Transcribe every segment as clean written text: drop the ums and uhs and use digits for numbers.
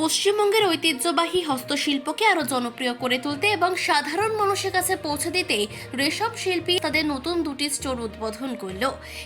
পশ্চিমবঙ্গের ঐতিহ্যবাহী হস্তশিল্পকে আরও জনপ্রিয় করে তুলতে এবং সাধারণ মানুষের কাছে পৌঁছে দিতে রেশম শিল্পী তাদের নতুন দুটি স্টোর উদ্বোধন করল।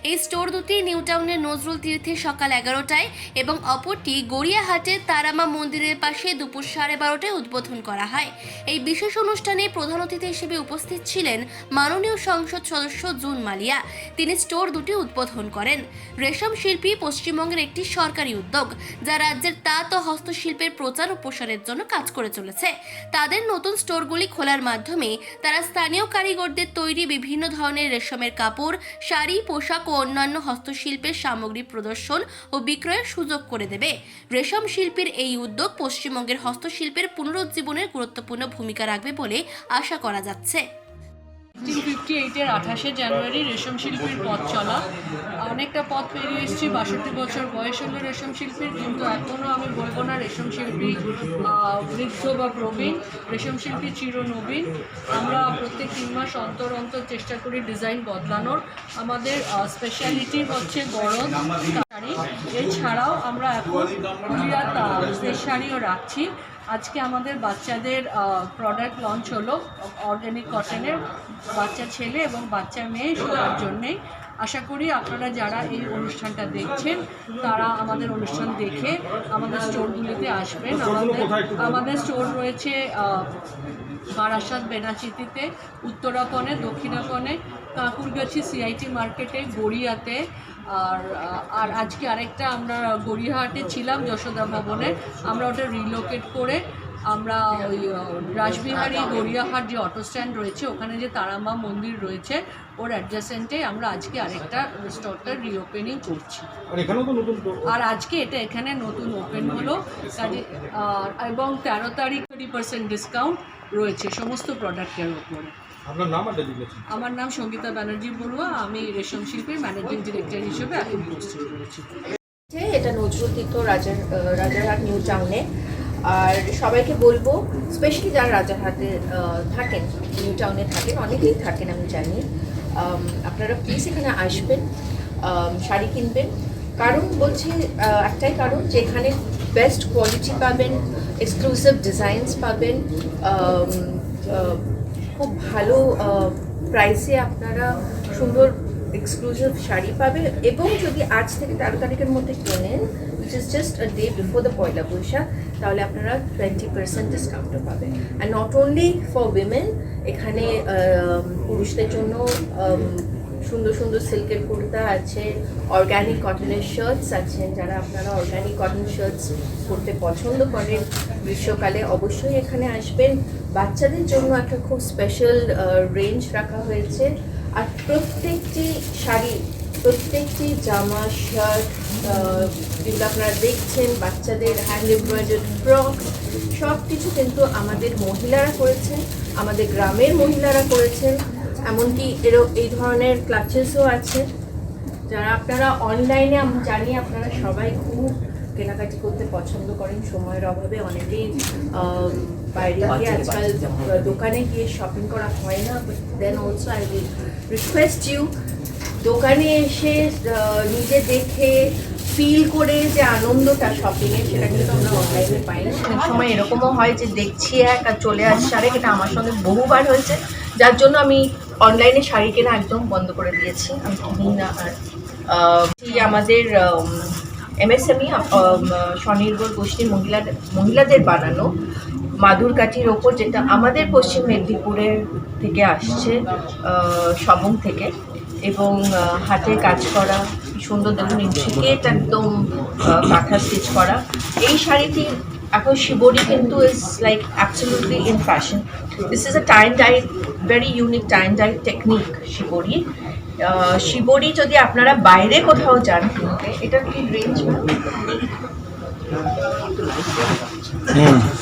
এই স্টোর দুটি নিউ টাউনের নজরুল তীর্থে সকাল 11টায় এবং অপরটি গড়িয়াহাটের তারামা মন্দিরের পাশে দুপুর 12:30টায় উদ্বোধন করা হয়। এই বিশেষ অনুষ্ঠানে প্রধান অতিথি হিসেবে উপস্থিত ছিলেন মাননীয় সংসদ সদস্য জুন মালিয়া। তিনি স্টোর দুটি উদ্বোধন করেন। রেশম শিল্পী পশ্চিমবঙ্গের একটি সরকারি উদ্যোগ যা রাজ্যের তাঁত ও হস্তশিল্পের প্রচার ও প্রসারের জন্য কাজ করে চলেছে। তাদের নতুন স্টোরগুলি খোলার মাধ্যমে তারা স্থানীয় কারিগরদের তৈরি বিভিন্ন ধরনের রেশমের কাপড়, শাড়ি, পোশাক ও অন্যান্য হস্তশিল্পের সামগ্রী প্রদর্শন ও বিক্রয়ের সুযোগ করে দেবে। রেশম শিল্পীর এই উদ্যোগ পশ্চিমবঙ্গের হস্তশিল্পের পুনরুজ্জীবনের গুরুত্বপূর্ণ ভূমিকা রাখবে বলে আশা করা যাচ্ছে। 1958-এর 28শে জানুয়ারি রেশম শিল্পীর পথ চলা, অনেকটা পথ পেরিয়ে এসেছি। 62 বছর বয়স হলো রেশম শিল্পীর, কিন্তু এখনও আমি বলবো না রেশম শিল্পী বৃদ্ধ বা প্রবীণ। রেশম শিল্পী চিরনবীন। আমরা প্রত্যেক 3 মাস অন্তর অন্তর চেষ্টা করি ডিজাইন বদলানোর। আমাদের স্পেশালিটি হচ্ছে গরম শাড়ি। এছাড়াও আমরা এখন শাড়িও রাখছি। আজকে আমাদের বাচ্চাদের প্রোডাক্ট লঞ্চ হলো অর্গানিক কটনের, বাচ্চা ছেলে এবং বাচ্চা মেয়ে সবার জন্যেই। আশা করি আপনারা যারা এই অনুষ্ঠানটা দেখছেন তারা আমাদের অনুষ্ঠান দেখে আমাদের স্টোরগুলিতে আসবেন। আমাদের স্টোর রয়েছে বারাসাত, বেনাচিতিতে, উত্তরাকণে, দক্ষিণাকণে, কাঁকুরগাছি, সিআইটি মার্কেটে, গড়িয়াতে। আর আজকে আরেকটা আমরা গড়িয়াহাটে ছিলাম যশোদা ভবনে, আমরা ওটা রিলোকেট করে আমরা ওই রাসবিহারী গড়িয়াহাট যে অটো স্ট্যান্ড রয়েছে ওখানে যে তারামা মন্দির রয়েছে ওর অ্যাডজাসেন্টে আমরা আজকে আরেকটা স্টোরটা রিওপেনিং করছি। আর আজকে এটা এখানে নতুন ওপেন হলো এবং 13 তারিখ 30% ডিসকাউন্ট রয়েছে সমস্ত প্রোডাক্টের ওপরে। আমার নাম সঙ্গীতা ব্যানার্জি বড়ুয়া, আমি রেশম শিল্পীর ম্যানেজিং ডিরেক্টর হিসেবে এখন পোস্টিং করেছি। এটা নজরুল তীর্থ রাজারহাট নিউ টাউনে। আর সবাইকে বলবো, স্পেশালি যারা রাজারহাটে থাকেন, নিউ টাউনে থাকেন, অনেকেই থাকেন আমি জানি, আপনারা প্লিজ এখানে আসবেন, শাড়ি কিনবেন। কারণ বলছি একটাই কারণ, যে এখানে বেস্ট কোয়ালিটি পাবেন, এক্সক্লুসিভ ডিজাইনস পাবেন, খুব ভালো প্রাইসে আপনারা সুন্দর এক্সক্লুসিভ শাড়ি পাবে। এবং যদি আজ থেকে 13 তারিখের মধ্যে কেনেন, which is just a day before the Poila Baishakh, তাহলে আপনারা 20% ডিসকাউন্টও পাবেন। And not only for women, এখানে পুরুষদের জন্য সুন্দর সুন্দর সিল্কের কুর্তা আছে, অর্গ্যানিক কটনের শার্টস আছে। যারা আপনারা অর্গ্যানিক কটন শার্টস পরতে পছন্দ করেন গ্রীষ্মকালে, অবশ্যই এখানে আসবেন। বাচ্চাদের জন্য একটা খুব স্পেশাল রেঞ্জ রাখা হয়েছে। আর প্রত্যেকটি শাড়ি, প্রত্যেকটি জামা, শার্ট যেগুলো আপনারা দেখছেন, বাচ্চাদের হ্যান্ড এমব্রয়ডারি ফ্রক, সব কিছু কিন্তু আমাদের মহিলারা করেছেন, আমাদের গ্রামের মহিলারা করেছেন। এমনকি এই ধরনের ক্লাচেসও আছে, যারা আপনারা অনলাইনে, আমি জানি আপনারা সবাই খুব কেনাকাটি করতে পছন্দ করেন, সময়ের অভাবে অনেকেই বাইরে গিয়ে আজকাল দোকানে গিয়ে শপিং করা হয় না। But then also I will request you, দোকানে এসে নিজে দেখে ফিল করে যে আনন্দটা শপিংয়ের, সেটা কিন্তু আমরা অনলাইনে পাই না। অনেক সময় এরকমও হয় যে দেখছি এক আর চলে আসছে আরেক, এটা আমার সঙ্গে বহুবার হয়েছে, যার জন্য আমি অনলাইনে শাড়ি কেনা একদম বন্ধ করে দিয়েছি, আমি কিনি না। আর আমাদের এমএসএমই স্বনির্ভর গোষ্ঠীর মহিলাদের বানানো মাদুর কাঠির ওপর, যেটা আমাদের পশ্চিম মেদিনীপুরের থেকে আসছে, সবং থেকে, এবং হাতে কাজ করা, সুন্দর দেখুন ইন্ট্রিকেট একদম কাঁথা স্টিচ করা। এই শাড়িটি এখন শিবরি কিন্তু is like absolutely in fashion. This is a tie dye, very unique tie dye technique shibori. Shibori যদি আপনারা বাইরে কোথাও যান কিনতে, এটার কি রেঞ্জ?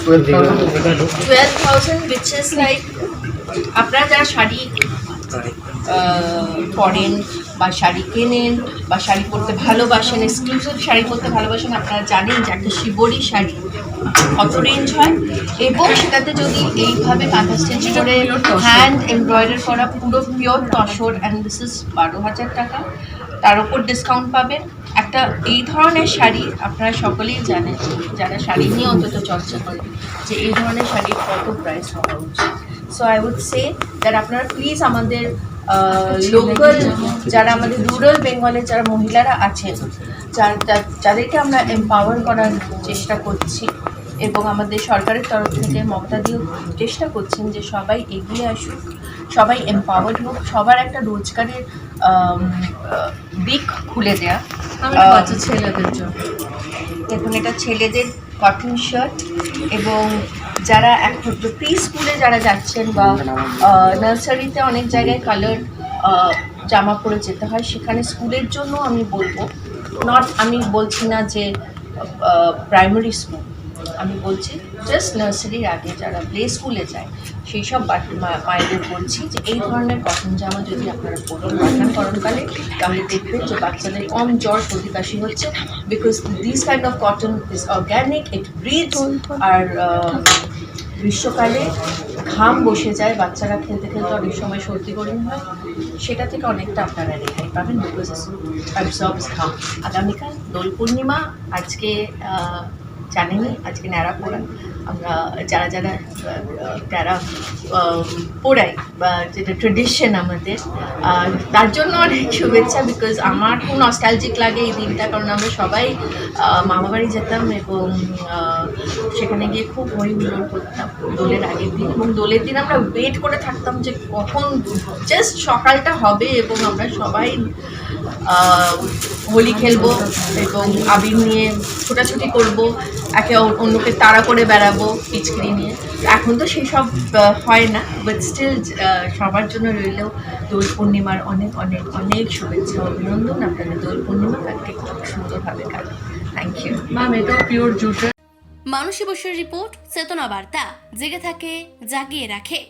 12,000, which is like, আপনারা যারা শাড়ি পরেন বা শাড়ি কেনেন বা শাড়ি পরতে ভালোবাসেন, এক্সক্লুসিভ শাড়ি পরতে ভালোবাসেন, আপনারা জানেন যে একটা শিবরি শাড়ি কত রেঞ্জ হয়। এবং সেটাতে যদি এইভাবে কাঁথা স্টিচ করে হ্যান্ড এমব্রয়ডারি করা পুরো pure tussar, and this is 12,000 টাকা। তার উপর ডিসকাউন্ট পাবেন। একটা একটা এই ধরনের শাড়ি আপনারা সকলেই জানেন, যারা শাড়ি নিয়ে অন্তত চর্চা করেন, যে এই ধরনের শাড়ির কত প্রাইস হওয়া উচিত। So I would say that আপনারা প্লিজ আমাদের লোকাল, যারা আমাদের রুরাল বেঙ্গলের যারা মহিলারা আছেন, যাদেরকে আমরা এম্পাওয়ার করার চেষ্টা করছি, এবং আমাদের সরকারের তরফ থেকে মমতা দিয়েও চেষ্টা করছেন যে সবাই এগিয়ে আসুক, সবাই এম্পাওয়ার্ড হোক, সবার একটা রোজগারের দিক খুলে দেয়া। বাচ্চা ছেলেদের জন্য দেখুন, এটা ছেলেদের কটন শার্ট, এবং যারা এখন প্রি স্কুলে যারা যাচ্ছেন বা নার্সারিতে অনেক জায়গায় কালার জামা পরে যেতে হয়, সেখানে স্কুলের জন্য আমি বলবো, আমি বলছি না যে প্রাইমারি স্কুল, আমি বলছি জাস্ট নার্সারির আগে যারা প্লে স্কুলে যায় সেই সব মায়েদের বলছি যে এই ধরনের কটন জামা যদি আপনারা পরুন গরমকালে, তাহলে দেখবেন যে বাচ্চাদের কম জ্বর সর্দি কাশি হচ্ছে, because this kind of cotton is organic, it breathe. আর গ্রীষ্মকালে ঘাম বসে যায়, বাচ্চারা খেলতে খেলতে অনেক সময় সর্দি গরম হয়, সেটা থেকে অনেকটা আপনারা রেহাই পাবেন, বিকজ অ্যাবজর্বস ঘাম। আগামীকাল দোল পূর্ণিমা, আজকে জানেনই আজকে ন্যাড়া পোড়া, আমরা যারা যারা ন্যাড়া পোড়াই বা যেটা ট্রেডিশন আমাদের, তার জন্য অনেক শুভেচ্ছা, বিকজ আমার খুব নস্টালজিক লাগে এই দিনটা, কারণ আমরা সবাই মামাবাড়ি যেতাম এবং সেখানে গিয়ে খুব হই হুল্লোড় করতাম দোলের আগের দিন, এবং দোলের দিন আমরা ওয়েট করে থাকতাম যে কখন জাস্ট সকালটা হবে এবং আমরা সবাই হোলি খেলবো এবং আবির নিয়ে ছোটাছুটি করবো, একে অন্যকে তাড়া করে বেড়াবো পিচকিরি নিয়ে। এখন তো সেই সব হয় না, বাট স্টিল সবার জন্য রইলেও দোল পূর্ণিমার অনেক অনেক অনেক শুভেচ্ছা, অভিনন্দন। আপনাদের দোল পূর্ণিমা কালকে খুব সুন্দরভাবে কাটবে। Thank you ma'am. এটাও পিওর জুটের। মানসী বসুর রিপোর্ট, চেতনা বার্তা, জেগে থাকে, জাগিয়ে রাখে।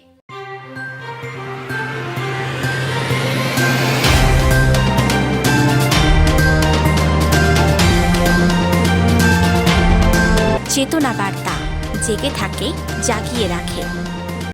চেতনা বার্তা, জেগে থাকে, জাগিয়ে রাখে।